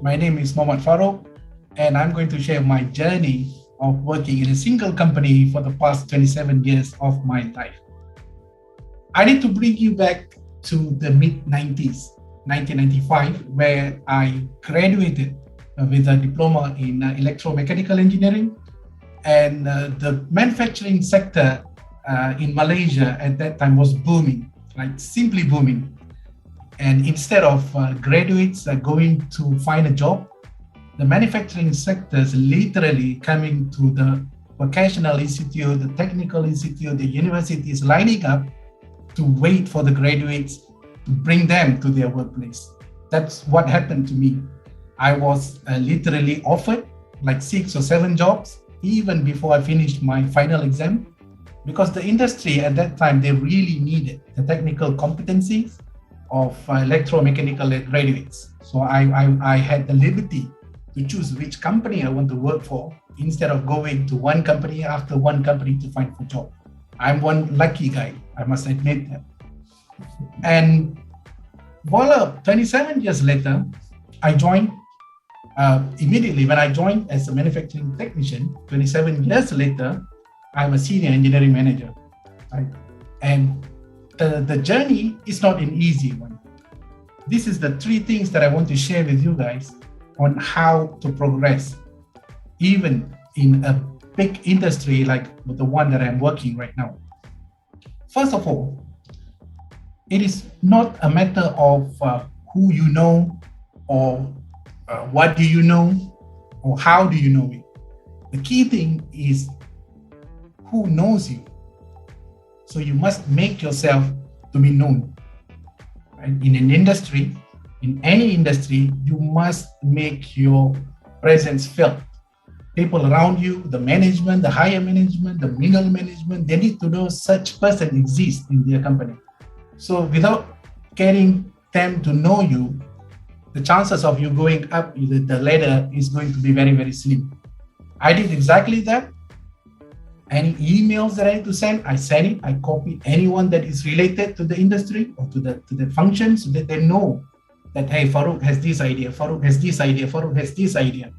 My name is Mohd Farouk, and I'm going to share my journey of working in a single company for the past 27 years of my life. I need to bring you back to the mid-90s, 1995, where I graduated with a diploma in electromechanical engineering, and the manufacturing sector in Malaysia at that time was booming, like simply booming. And instead of graduates going to find a job, the manufacturing sectors literally coming to the vocational institute, the technical institute, the universities lining up to wait for the graduates to bring them to their workplace. That's what happened to me. I was literally offered like 6 or 7 jobs even before I finished my final exam, because the industry at that time, they really needed the technical competencies of electromechanical graduates. So I had the liberty to choose which company I want to work for instead of going to one company after one company to find a job. I'm one lucky guy, I must admit that. And voila, 27 years later, I joined immediately when I joined as a manufacturing technician. 27 years later, I'm a senior engineering manager, right? And the journey is not an easy one. This is the 3 things that I want to share with you guys on how to progress, even in a big industry like the one that I'm working right now. First of all, it is not a matter of who you know or what do you know or how do you know it. The key thing is who knows you. So you must make yourself to be known. Right? In an industry, in any industry, you must make your presence felt. People around you, the management, the higher management, the middle management, they need to know such person exists in their company. So without getting them to know you, the chances of you going up the ladder is going to be very, very slim. I did exactly that. Any emails that I need to send, I send it. I copy anyone that is related to the industry or to the function so that they know that, hey, Farouk has this idea, Farouk has this idea, Farouk has this idea.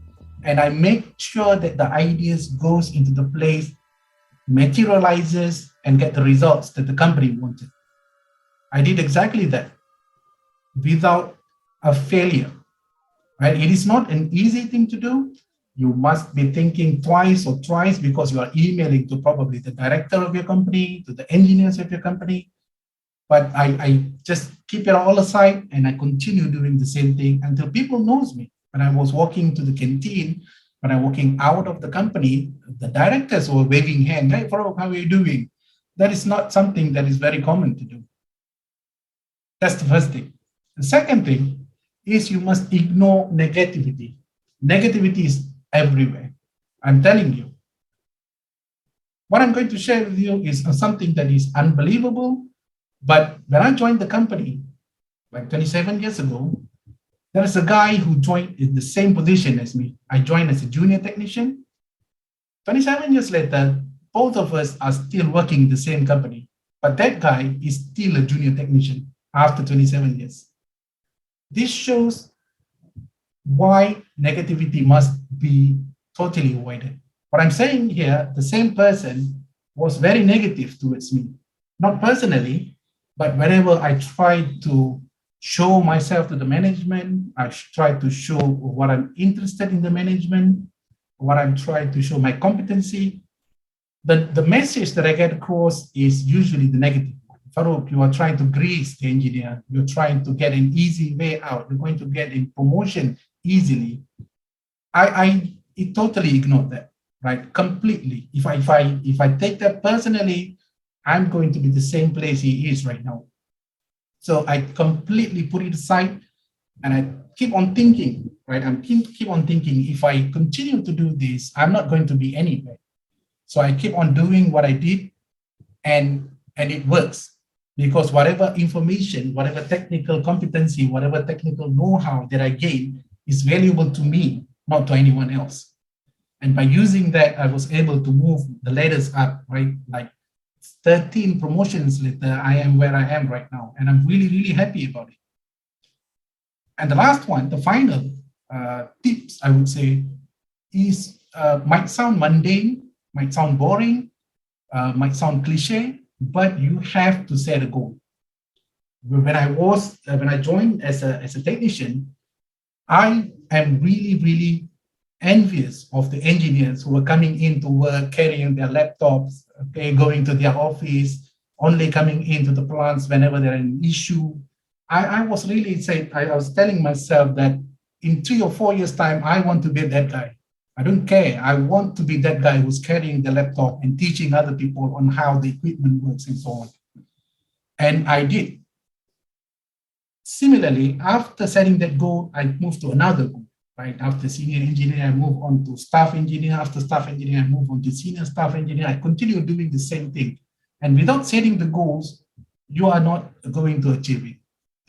And I make sure that the ideas goes into the place, materializes, and get the results that the company wanted. I did exactly that without a failure, right? It is not an easy thing to do. You must be thinking twice or thrice because you are emailing to probably the director of your company, to the engineers of your company. But I just keep it all aside and I continue doing the same thing until people knows me. When I was walking to the canteen, when I'm walking out of the company, the directors were waving hand, hey, Farouk, how are you doing? That is not something that is very common to do. That's the first thing. The second thing is you must ignore negativity. Negativity is everywhere. I'm telling you. What I'm going to share with you is something that is unbelievable. But when I joined the company, like 27 years ago, there is a guy who joined in the same position as me. I joined as a junior technician. 27 years later, both of us are still working in the same company. But that guy is still a junior technician after 27 years. This shows why negativity must be totally avoided. What I'm saying here, the same person was very negative towards me, not personally, but whenever I tried to show myself to the management, I tried to show what I'm interested in the management, what I'm trying to show my competency, the message that I get across is usually the negative. Farouk, you are trying to grease the engineer. You're trying to get an easy way out. You're going to get a promotion easily. I totally ignored that, right? Completely. If I take that personally, I'm going to be the same place he is right now. So I completely put it aside and I keep on thinking, right? I'm keep on thinking, if I continue to do this, I'm not going to be anywhere. So I keep on doing what I did and it works. Because whatever information, whatever technical competency, whatever technical know-how that I gain is valuable to me, not to anyone else. And by using that, I was able to move the ladders up, right? Like 13 promotions later, I am where I am right now. And I'm really, really happy about it. And the last one, the final, tips, I would say, is might sound mundane, might sound boring, might sound cliche, but you have to set a goal. When I joined as a technician, I am really envious of the engineers who were coming into work carrying their laptops, okay, going to their office, only coming into the plants whenever there's an issue. I was really saying, I was telling myself that in 3 or 4 years' time, I want to be that guy. I don't care. I want to be that guy who's carrying the laptop and teaching other people on how the equipment works and so on. And I did. Similarly, after setting that goal, I moved to another goal, right? After senior engineer, I move on to staff engineer. After staff engineer, I move on to senior staff engineer. I continue doing the same thing. And without setting the goals, you are not going to achieve it.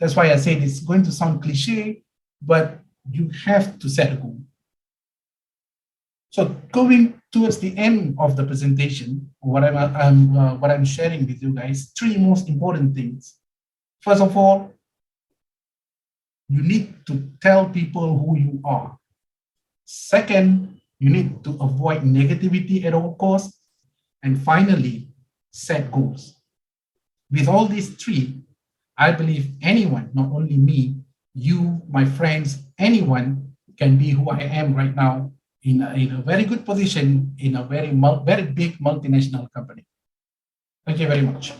That's why I said it's going to sound cliche, but you have to set a goal. So going towards the end of the presentation, what I'm sharing with you guys, 3 most important things. First of all, you need to tell people who you are. Second, you need to avoid negativity at all costs. And finally, set goals. With all these 3, I believe anyone, not only me, you, my friends, anyone can be who I am right now in a very good position in a very big multinational company. Thank you very much.